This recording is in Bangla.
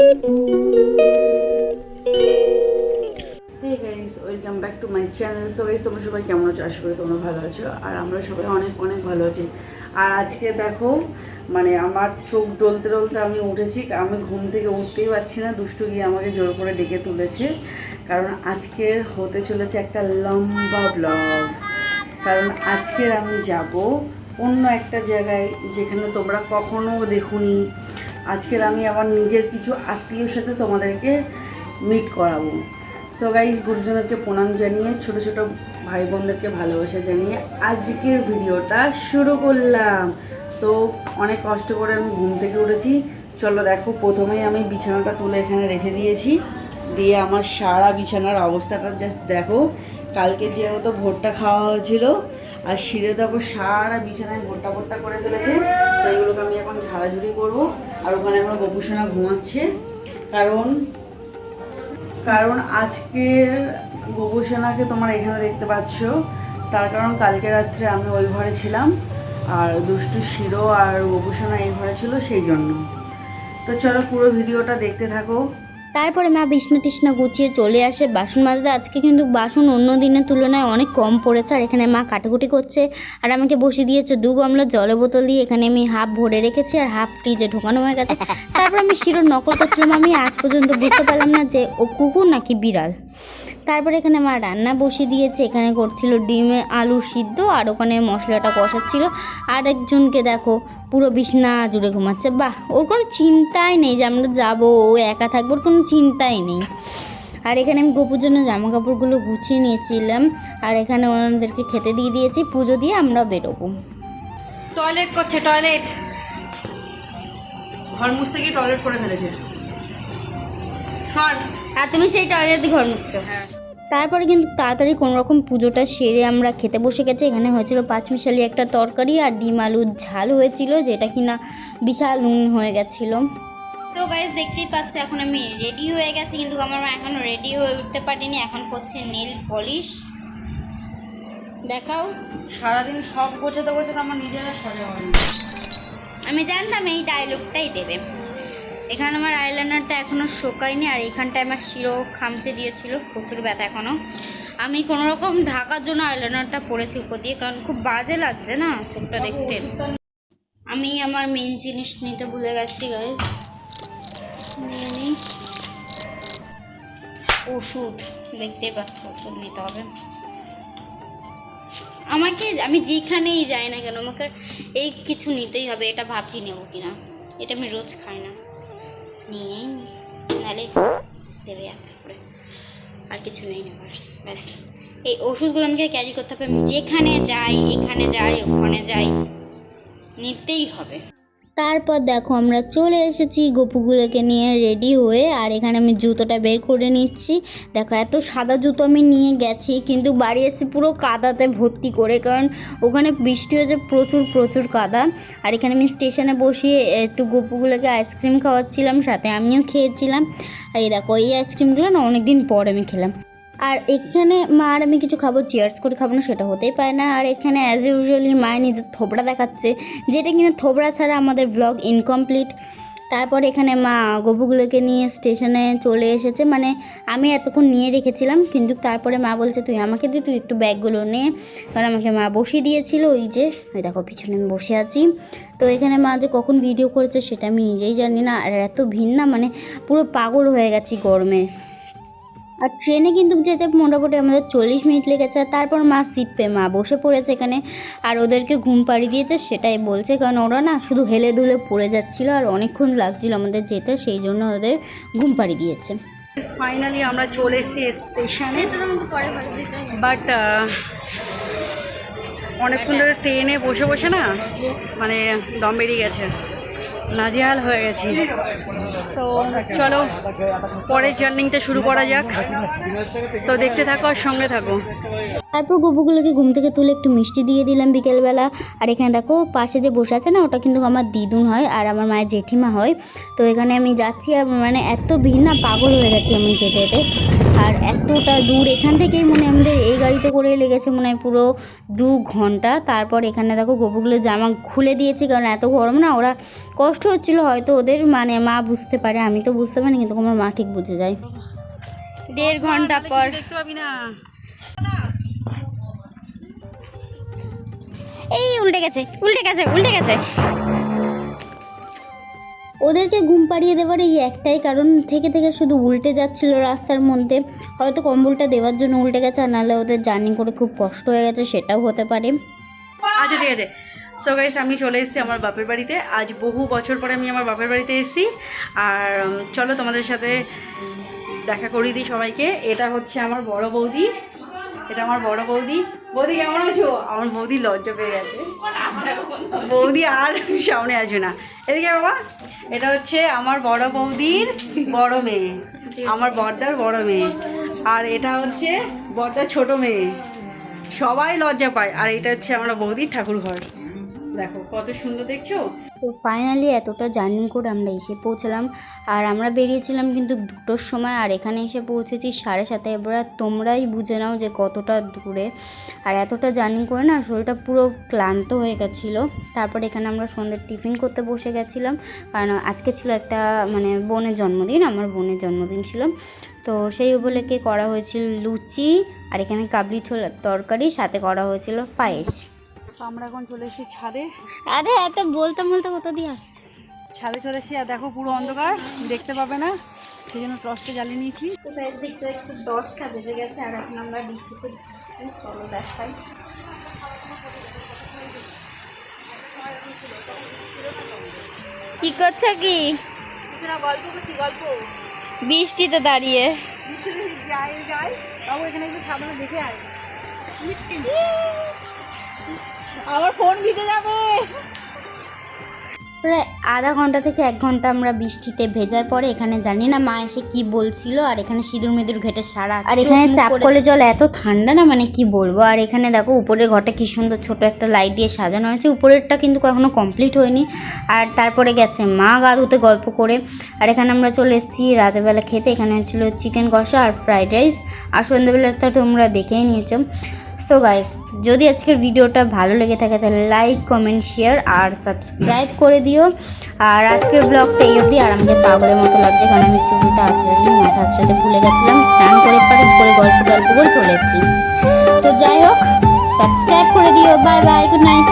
Hey guys, welcome back to my channel. So guys, তোমরা সবাই কেমন আছো? আশা করি তোমরা ভালো আছো আর আমরা সবাই অনেক অনেক ভালো আছি। আর আজকে দেখো মানে আমার চোখ ডলতে ডলতে আমি উঠেছি, আমি ঘুম থেকে উঠতেই পারছি না। দুষ্টু গিয়ে আমাকে জোর করে ডেকে তুলেছে, কারণ আজকে হতে চলেছে একটা লম্বা ব্লগ। কারণ আজকের আমি যাব অন্য একটা জায়গায় যেখানে তোমরা কখনো দেখোনি। আজকের আমি আমার নিজের কিছু আত্মীয়র সাথে তোমাদেরকে মিট করাবো। সো গাইজ, গুরুজনকে প্রণাম জানিয়ে, ছোটো ছোটো ভাই বোনদেরকে ভালোবাসা জানিয়ে আজকের ভিডিওটা শুরু করলাম। তো অনেক কষ্ট করে আমি ঘুম থেকে উঠেছি। চলো দেখো, প্রথমেই আমি বিছানাটা তুলে এখানে রেখে দিয়েছি, দিয়ে আমার সারা বিছানার অবস্থাটা জাস্ট দেখো। কালকে যেহেতু ভোরটা খাওয়া হয়েছিল আর শিরে দেখো সারা বিছানায় ভোরটা ভোরটা করে ফেলেছে। তো এগুলোকে আমি এখন ঝাড়াঝুড়ি করবো। আর ওখানে আমার গোপুসোনা ঘুমাচ্ছে, কারণ আজকের গোপুসোনাকে তোমার এখানে দেখতে পাচ্ছ। তার কারণ কালকে রাত্রে আমি ওই ঘরে ছিলাম আর দুষ্টু শিরো আর গোপুসোনা এই ঘরে ছিল, সেই জন্য। তো চলো পুরো ভিডিওটা দেখতে থাকো। তারপরে মা বিছনা টিছনা গুছিয়ে চলে আসে বাসন মাজতে। আজকে কিন্তু বাসন অন্য দিনের তুলনায় অনেক কম পড়েছে। আর এখানে মা কাটাকুটি করছে আর আমাকে বসিয়ে দিয়েছে 2 গামলা জলের বোতল দিয়ে। এখানে আমি হাফ ভরে রেখেছি আর হাফ ফ্রিজে ঢোকানো হয়ে গেছে। তারপর আমি শিরোর নকল করছিলাম। আমি আজ পর্যন্ত বুঝতে পারলাম না যে ও কুকুর নাকি বিড়াল। তারপরে এখানে মা রান্না বসিয়ে দিয়েছে। এখানে করছিল ডিমে আলু সিদ্ধ আর ওখানে মশলাটা কষাচ্ছিল। আর একজনকে দেখো পুরো বিছনা জুড়ে ঘুমাচ্ছে। বাহ, ওর কোনো চিন্তাই নেই যে আমরা যাবো, ও একা থাকবো, ওর কোনো চিন্তাই নেই। আর এখানে আমি গোপুর জন্য জামা কাপড়গুলো গুছিয়ে নিয়েছিলাম আর এখানে ওনাদেরকে খেতে দিয়ে দিয়েছি। পুজো দিয়ে আমরা বেরোবো। টয়লেট করছে, টয়লেট ঘর মুছতে গিয়ে টয়লেট করে ফেলেছে। শর্ট। আর তুমি সেই টয়লেটে ঘর মুছছো? হ্যাঁ। তারপরে কিন্তু তাড়াতাড়ি কোনোরকম পুজোটা সেরে আমরা খেতে বসে গেছি। এখানে হয়েছিল 5 মিশালি একটা তরকারি আর ডিম আলুর ঝাল হয়েছিল, যেটা কিনা বিশাল নুন হয়ে গেছিলো। সো গাইস, দেখতেই পাচ্ছ এখন আমি রেডি হয়ে গেছি, কিন্তু আমার মা এখনও রেডি হয়ে উঠতে পারিনি। এখন করছে নেল পলিশ। দেখাও। সারাদিন সব গোছাতে গোছাতে আমার নিজেরা সাজা হয়নি। আমি জানতাম এই ডায়লগটাই দেবে। এখানে আমার আইলাইনারটা এখনও শোকায়নি আর এইখানটায় আমার শিরো খামচে দিয়েছিল, প্রচুর ব্যথা এখনও। আমি কোনোরকম ঢাকার জন্য আইলাইনারটা পরেছি উপর দিয়ে, কারণ খুব বাজে লাগছে না চোখটা দেখতে। আমি আমার মেন জিনিস নিতে ভুলে গেছি গাইস। ওষুধ, দেখতেই পাচ্ছ ওষুধ নিতে হবে আমাকে। আমি যেখানেই যাই না কেন আমাকে এই কিছু নিতেই হবে। এটা ভাবছি নেবো কিনা, এটা আমি রোজ খাই না, নিয়েই নালে দেবে আচ্ছা করে। আর কিছু নেই নেবার, ব্যাস এই ওষুধগুলো আমাকে ক্যারি করতে হবে। আমি যেখানে যাই, এখানে যাই, ওখানে যাই, নিতেই হবে। তারপর দেখো আমরা চলে এসেছি গপুগুলোকে নিয়ে রেডি হয়ে। আর এখানে আমি জুতোটা বের করে নিচ্ছি। দেখো এত সাদা জুতো আমি নিয়ে গেছি, কিন্তু বাড়ি এসে পুরো কাদাতে ভর্তি করে, কারণ ওখানে বৃষ্টি হয়েছে, প্রচুর প্রচুর কাদা। আর এখানে আমি স্টেশনে বসিয়ে একটু গপুগুলোকে আইসক্রিম খাওয়াচ্ছিলাম, সাথে আমিও খেয়েছিলাম। এই দেখো এই আইসক্রিমগুলো না অনেক দিন পর আমি খেলাম। আর এখানে মা আর আমি কিছু খাবো, চিয়ার্স করে খাবো না সেটা হতেই পারে না। আর এখানে অ্যাজ ইউজুয়ালি মায়ের নিজের থোবড়া দেখাচ্ছে, যেটা কিনা থোবড়া ছাড়া আমাদের ব্লগ ইনকমপ্লিট। তারপর এখানে মা গপুগুলোকে নিয়ে স্টেশনে চলে এসেছে, মানে আমি এতক্ষণ নিয়ে রেখেছিলাম, কিন্তু তারপরে মা বলছে তুই আমাকে দি, তুই একটু ব্যাগগুলো নে। কারণ আমাকে মা বসিয়ে দিয়েছিল, ওই যে ওই দেখো পিছনে আমি বসে আছি। তো এখানে মা যে কখন ভিডিও করেছে সেটা আমি নিজেই জানি না। আর এত ভিড় না, মানে পুরো পাগল হয়ে গেছি গরমে। আর ট্রেনে কিন্তু যেতে মোটামুটি আমাদের 40 মিনিট লেগেছে। তারপর মা সিট পেয়ে মা বসে পড়েছে এখানে, আর ওদেরকে ঘুম পাড়িয়ে দিয়েছে সেটাই বলছে, কারণ ওরা না শুধু হেলে দুলে পড়ে যাচ্ছিলো আর অনেকক্ষণ লাগছিল আমাদের যেতে, সেই জন্য ওদের ঘুম পাড়িয়ে দিয়েছে। ফাইনালি আমরা চলে এসেছি স্টেশনে, বাট অনেকক্ষণ ধরে ট্রেনে বসে বসে না মানে দম বেরিয়ে গেছে, নাজেহাল হয়ে গেছি। সো চলো পরের জার্নিটা শুরু করা যাক। তো দেখতে থাকো আর সঙ্গে থাকো। তারপর গপুগুলোকে ঘুম থেকে তুলে একটু মিষ্টি দিয়ে দিলাম বিকেলবেলা। আর এখানে দেখো পাশে যে বসে আছে না, ওটা কিন্তু আমার দিদুন হয় আর আমার মায়ের জেঠিমা হয়। তো এখানে আমি যাচ্ছি আর মানে এত ভিড় না, পাগল হয়ে গেছি আমি যেতে যেতে। আর এতটা দূর এখান থেকেই মনে হয় আমাদের এই গাড়িতে করে লেগেছে মনে হয় পুরো 2 ঘন্টা। তারপর এখানে দেখো গপুগুলো জামা খুলে দিয়েছি, কারণ এত গরম না, ওরা কষ্ট হচ্ছিলো হয়তো ওদের, মানে মা বুঝতে পারে, আমি তো বুঝতে পারি কিন্তু আমার মা ঠিক বুঝে যায়। 1.5 ঘন্টা পর দেখতে পাবি না। এই উল্টে গেছে উল্টে গেছে উল্টে গেছে। ওদেরকে ঘুম পাড়িয়ে দেওয়ার এই একটাই কারণ, থেকে থেকে শুধু উল্টে যাচ্ছিল রাস্তার মধ্যে। হয়তো কম্বলটা দেওয়ার জন্য উল্টে গেছে, আর নাহলে ওদের জার্নি করে খুব কষ্ট হয়ে গেছে, সেটাও হতে পারে। আচ্ছা ঠিক আছে। সো গাইস, আমি চলে এসেছি আমার বাপের বাড়িতে। আজ বহু বছর পরে আমি আমার বাপের বাড়িতে এসেছি। আর চলো তোমাদের সাথে দেখা করিয়ে দিই সবাইকে। এটা হচ্ছে আমার বড় বৌদি, এটা আমার বড় বৌদি। বৌদি কেমন আছো? আমার বৌদি লজ্জা পেয়ে গেছে, বৌদি আর সামনে আসবে না। এদিকে বাবা, এটা হচ্ছে আমার বড় বৌদির বড় মেয়ে, আমার বড়দার বড় মেয়ে। আর এটা হচ্ছে বড়দার ছোট মেয়ে। সবাই লজ্জা পায়। আর এটা হচ্ছে আমার বৌদির ঠাকুর ঘর। দেখো কত সুন্দর, দেখছো? তো ফাইনালি এতটা জার্নি করে আমরা এসে পৌঁছলাম। আর আমরা বেরিয়েছিলাম কিন্তু 2টোর সময়, আর এখানে এসে পৌঁছেছি 7:30। এবার তোমরাই বুঝে নাও যে কতটা দূরে। আর এতটা জার্নি করে না শরীরটা পুরো ক্লান্ত হয়ে গেছিলো। তারপর এখানে আমরা সন্ধ্যের টিফিন করতে বসে গেছিলাম, কারণ আজকে ছিল একটা মানে বোনের জন্মদিন, আমার বোনের জন্মদিন ছিল। তো সেই উপলক্ষে করা হয়েছিল লুচি, আর এখানে কাবলি ছোলার তরকারি, সাথে করা হয়েছিল পায়েস। আমরা এখন চলে এসেছি ছাদে। আরে এত বলতে বলতে কোথা দিয়ে আসছে। ছাদে চলে এসেছি, আর দেখো পুরো অন্ধকার, দেখতে পাবে না, সেই জন্য টর্চটা জ্বালিয়ে নিয়েছি। তো গাইস দেখতে একটু 10টা বেজে গেছে, আর এখন আমরা বৃষ্টিতে যাচ্ছি। চলো দেখাই কি করছো, কি গল্প করছি, গল্প। বৃষ্টিতে দাঁড়িয়ে। যাই যাই বাবু, এখানে একটু সামনে দেখে আয়, আমার ফোন ভিজে যাবে। প্রায় আধা ঘন্টা থেকে 1 ঘন্টা আমরা বৃষ্টিতে ভেজার পরে এখানে জানি না মা এসে কি বলছিল, আর এখানে সিঁদুর মেদুর ঘেটে সারা, আর এখানে চাপ কলে জল এত ঠান্ডা না, মানে কি বলবো। আর এখানে দেখো উপরের ঘরটা কি সুন্দর ছোট একটা লাইট দিয়ে সাজানো হয়েছে, উপরেরটা কিন্তু এখনো কমপ্লিট হয়নি। আর তারপরে গেছে মা গা ধুতে গল্প করে। আর এখানে আমরা চলে এসেছি রাতেরবেলা খেতে। এখানে ছিল চিকেন কষা আর ফ্রাইড রাইস, আর সন্ধ্যেবেলাটা তোমরা দেখেই নিয়েছো। সো গাইস, যদি আজকের ভিডিওটা ভালো লেগে থাকে তাহলে লাইক, কমেন্ট, শেয়ার আর সাবস্ক্রাইব করে দিও। আর আজকের ব্লগটা এই অবধি। আর আমাকে পাগলের মতো লাগছে, কারণ আমি চুলটা আছড়াতে মাথা আছড়াতে ভুলে গেছিলাম, স্নান করে পরে গল্প করে চলে এসেছি। তো যাই হোক, সাবস্ক্রাইব করে দিও। Bye bye, good night.